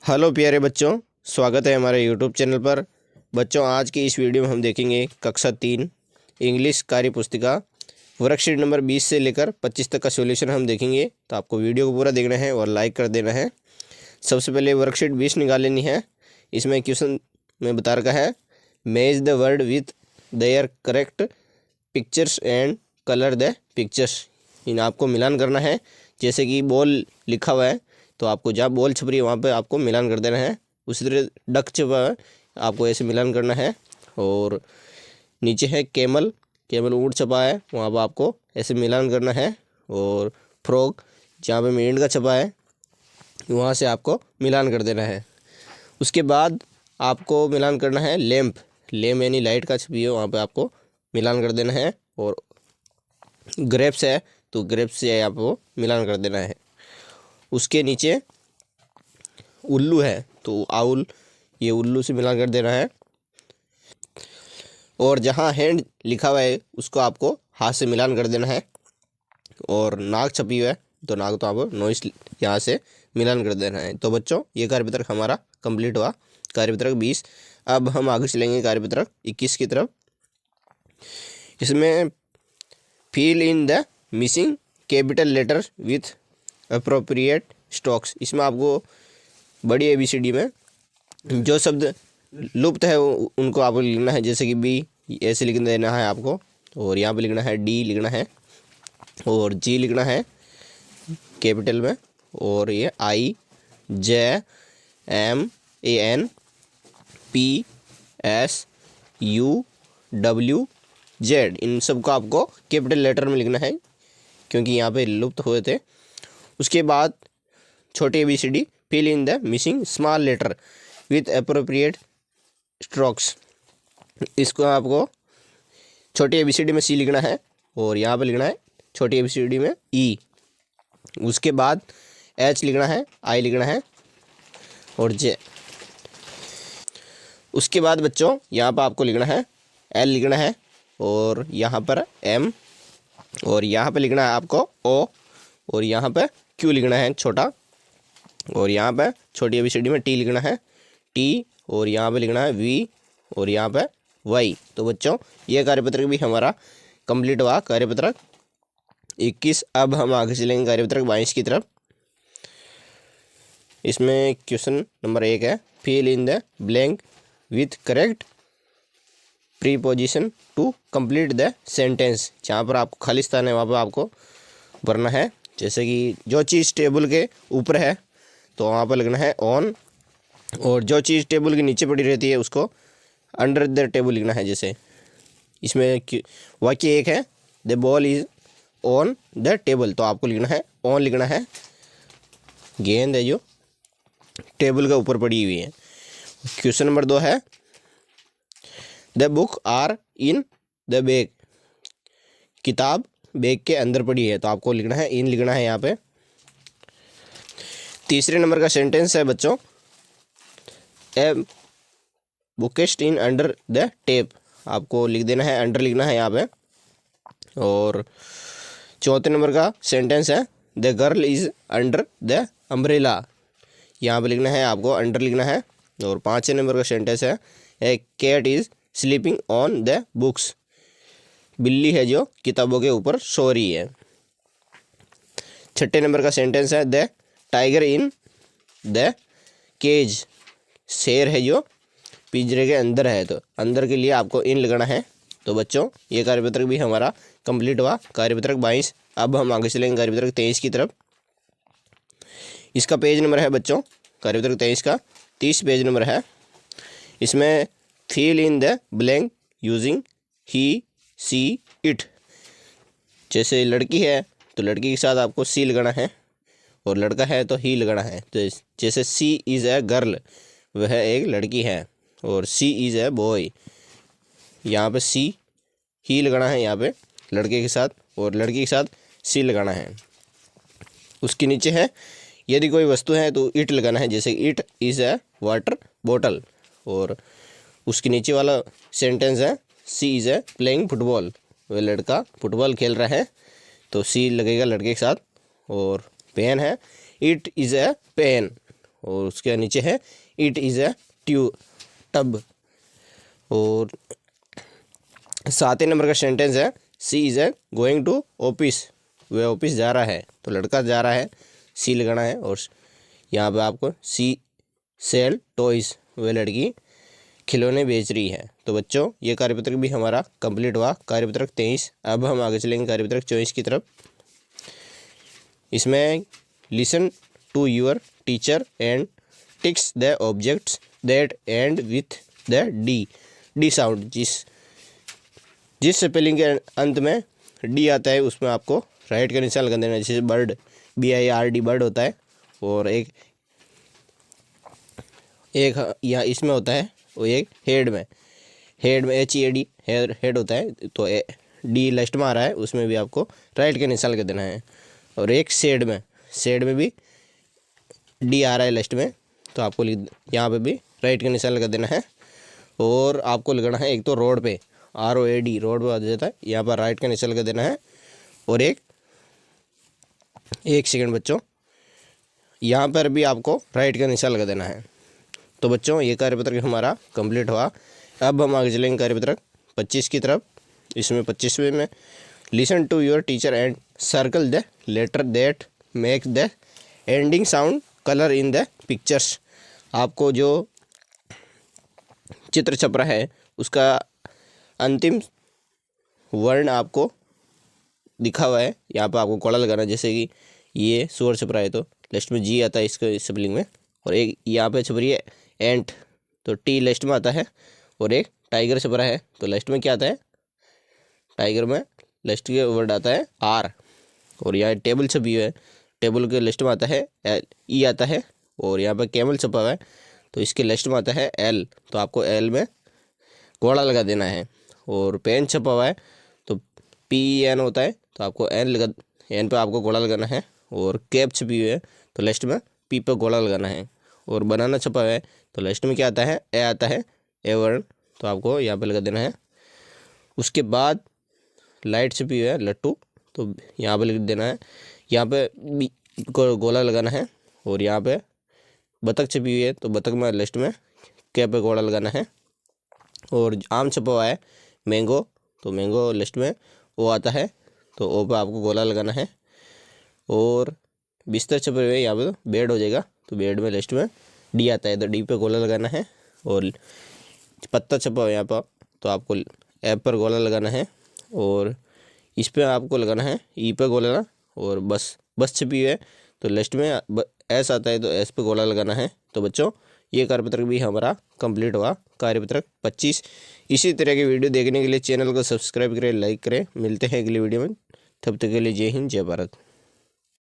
Hello प्यारे बच्चों, स्वागत है हमारे यूट्यूब चैनल पर। बच्चों, आज की इस वीडियो में हम देखेंगे कक्षा 3 इंग्लिश कार्य पुस्तिका वर्कशीट नंबर 20 से लेकर 25 तक का सॉल्यूशन हम देखेंगे। तो आपको वीडियो को पूरा देखना है और लाइक कर देना है। सबसे पहले वर्कशीट 20 निकाल लेनी है। इसमें क्वेश्चन में बता रखा है, match the word with their correct pictures and colour the pictures. इन आपको मिलान करना है। जैसे कि बॉल लिखा हुआ है तो आपको जहाँ बॉल छप रही है वहाँ पे आपको मिलान कर देना है। उसी तरह डक छपा है, आपको ऐसे मिलान करना है। और नीचे है कैमल, कैमल ऊँट छपा है, वहाँ पर आपको ऐसे मिलान करना है। और फ्रॉग, जहाँ पे मेंढक का छपा है वहाँ से आपको मिलान कर देना है। उसके बाद आपको मिलान करना है लैंप, लैंप यानी लाइट का छपी है वहाँ पे आपको मिलान कर देना है। और ग्रेप्स है तो ग्रेप्स से आपको मिलान कर देना है। उसके नीचे उल्लू है तो आउल, ये उल्लू से मिलान कर देना है। और जहाँ हैंड लिखा हुआ है उसको आपको हाथ से मिलान कर देना है। और नाक छपी हुआ है तो नाक तो आपको नॉइस यहाँ से मिलान कर देना है। तो बच्चों, ये कार्यपत्रक हमारा कंप्लीट हुआ, कार्यपत्रक 20। अब हम आगे चलेंगे कार्यपत्रक 21 की तरफ। इसमें fill in the missing capital letter with appropriate strokes. इसमें आपको बड़ी ABCD में जो शब्द लुप्त है उनको आपको लिखना है। जैसे कि बी ऐसे लिख देना है आपको, और यहाँ पे लिखना है डी लिखना है, और जी लिखना है कैपिटल में, और ये IJMANPSUWZ, इन सब को आपको कैपिटल लेटर में लिखना है क्योंकि यहाँ पे लुप्त हुए थे। उसके बाद छोटी ABCD fill in the missing small letter with appropriate strokes. इसको आपको छोटी ABCD में C लिखना है, और यहाँ पे लिखना है छोटी ABCD में E। उसके बाद H लिखना है, I लिखना है, और J। उसके बाद बच्चों यहाँ पर आपको लिखना है L लिखना है, और यहाँ पर M, और यहाँ पे लिखना है आपको O, और यहाँ पे Q लिखना है छोटा, और यहाँ पे छोटी ABCD में T लिखना है T, और यहाँ पे लिखना है V, और यहाँ पे Y। तो बच्चों, ये कार्यपत्रक भी हमारा कंप्लीट हुआ, कार्यपत्रक 21। अब हम आगे चलेंगे कार्यपत्रक 22 की तरफ। इसमें क्वेश्चन नंबर 1 है, fill in the blank with correct preposition to complete the sentence. जहाँ पर आपको खाली स्थान है वहाँ पर आपको भरना है। जैसे कि जो चीज़ टेबल के ऊपर है तो वहाँ पर लिखना है ऑन, और जो चीज़ टेबल के नीचे पड़ी रहती है उसको अंडर द टेबल लिखना है। जैसे इसमें वाक्य एक है, the ball is on the table, तो आपको लिखना है ऑन लिखना है। गेंद है जो टेबल के ऊपर पड़ी हुई है। क्वेश्चन नंबर 2 है, the book are in the bag, किताब बैग के अंदर पड़ी है, तो आपको लिखना है इन लिखना है यहाँ पे। तीसरे नंबर का सेंटेंस है बच्चों, ए बुकेस्ट इन अंडर द टेप, आपको लिख देना है अंडर लिखना है यहाँ पे। और चौथे नंबर का सेंटेंस है, the girl is under the umbrella, यहाँ पे लिखना है आपको अंडर लिखना है। और पाँचवें नंबर का सेंटेंस है, a cat is sleeping on the books, बिल्ली है जो किताबों के ऊपर सो रही है। छठे नंबर का सेंटेंस है, the tiger in the cage, शेर है जो पिंजरे के अंदर है, तो अंदर के लिए आपको इन लगाना है। तो बच्चों, ये कार्यपत्रक भी हमारा कंप्लीट हुआ, कार्यपत्रक 22। अब हम आगे चलेंगे कार्यपत्रक 23 की तरफ। इसका पेज नंबर है बच्चों, कार्यपत्रक 23 का 30 पेज नंबर है। इसमें fill in the blank using he she it. जैसे लड़की है तो लड़की के साथ आपको सी लगाना है, और लड़का है तो ही लगाना है। तो जैसे सी इज़ ए गर्ल, वह एक लड़की है, और सी इज़ ए बॉय, यहाँ पे सी ही लगाना है यहाँ पे लड़के के साथ, और लड़की के साथ सी लगाना है। उसके नीचे है, यदि कोई वस्तु है तो इट लगाना है। जैसे it is a water bottle, और उसके नीचे वाला सेंटेंस है, she is A playing football, वह लड़का फुटबॉल खेल रहा है, तो सी लगेगा लड़के के साथ। और पेन है, इट इज़ ए पेन, और उसके नीचे है इट इज़ ए टब। और 7 नंबर का सेंटेंस है she is a going to office, वह ऑफिस जा रहा है, तो लड़का जा रहा है, सी लगाना है। और यहाँ पे आपको सी सेल टॉयज़, वह लड़की खिलौने बेच रही है। तो बच्चों ये कार्यपत्रक भी हमारा कंप्लीट हुआ, कार्यपत्रक 23। अब हम आगे चलेंगे कार्यपत्रक 24 की तरफ। इसमें listen to your teacher and ticks the objects that end with the D sound. जिस स्पेलिंग के अंत में डी आता है उसमें आपको राइट का निशान लगा देना है। जैसे बर्ड, BIRD बर्ड होता है, और एक यहाँ इसमें होता है, वो एक हेड में HEAD हेड होता है, तो डी लास्ट में आ रहा है, उसमें भी आपको राइट का निशान लगा देना है। और एक शेड में भी डी आ रहा है लास्ट में, तो आपको यहाँ पे भी राइट का निशान लगा देना है। और आपको लगाना है एक तो रोड पे ROAD रोड पे आ जाता है, यहाँ पर राइट का निशान लगा देना है। और एक सेकंड बच्चों, यहाँ पर भी आपको राइट का निशान लगा देना है। तो बच्चों ये कार्यपत्रक हमारा कंप्लीट हुआ। अब हम आगे चलेंगे कार्यपत्रक 25 की तरफ। इसमें 25वें में listen to your teacher and circle the letter that make the ending sound colour in the pictures. आपको जो चित्र छप रहा है उसका अंतिम वर्ण आपको दिखा हुआ है, यहाँ पर आपको कोड़ा लगाना है। जैसे कि ये सुअर छप रहा है तो लास्ट में जी आता है इसके स्पेलिंग में, और एक यहाँ पे छप रही है एंट, तो टी लास्ट में आता है। और एक टाइगर छप रहा है तो लास्ट में क्या आता है, टाइगर में लास्ट के वर्ड आता है आर। और यहाँ टेबल छपी हुई है, टेबल के लिस्ट में आता है ई आता है। और यहाँ पर कैमल छपा हुआ है तो इसके लिस्ट में आता है एल, तो आपको एल में घोड़ा लगा देना है। और पेन छपा हुआ है तो PEN होता है, तो आपको एन पे आपको घोड़ा लगाना है। और कैप छपी हुई है तो लिस्ट में पी पे घोड़ा लगाना है। और बनाना छपा हुआ है तो लिस्ट में क्या आता है, ए आता है, ए वर्ण, तो आपको यहाँ पे लगा देना है। उसके बाद लाइट छपी हुई है लट्टू, तो यहाँ पे लिख देना है, यहाँ पे गोला लगाना है। और यहाँ पे बतख छपी हुई है तो बतख में लिस्ट में के पे गोला लगाना है। और आम छपा हुआ है मैंगो, तो मैंगो लिस्ट में ओ आता है, तो ओ पे आपको गोला लगाना है। और बिस्तर छपे हुए यहाँ पे तो बेड हो जाएगा, तो बेड में लिस्ट में डी आता है, तो डी पे गोला लगाना है। और पत्ता छपा हुआ है यहाँ पर, तो आपको ऐप पर गोला लगाना है। और इस पे आपको लगाना है ई पे गोला। और बस छपी हुई है तो लिस्ट में एस आता है, तो एस पे गोला लगाना है। तो बच्चों ये कार्यपत्रक भी हमारा कंप्लीट हुआ, कार्यपत्रक 25। इसी तरह की वीडियो देखने के लिए चैनल को सब्सक्राइब करें, लाइक करें। मिलते हैं अगली वीडियो में, तब तक के लिए जय हिंद, जय भारत।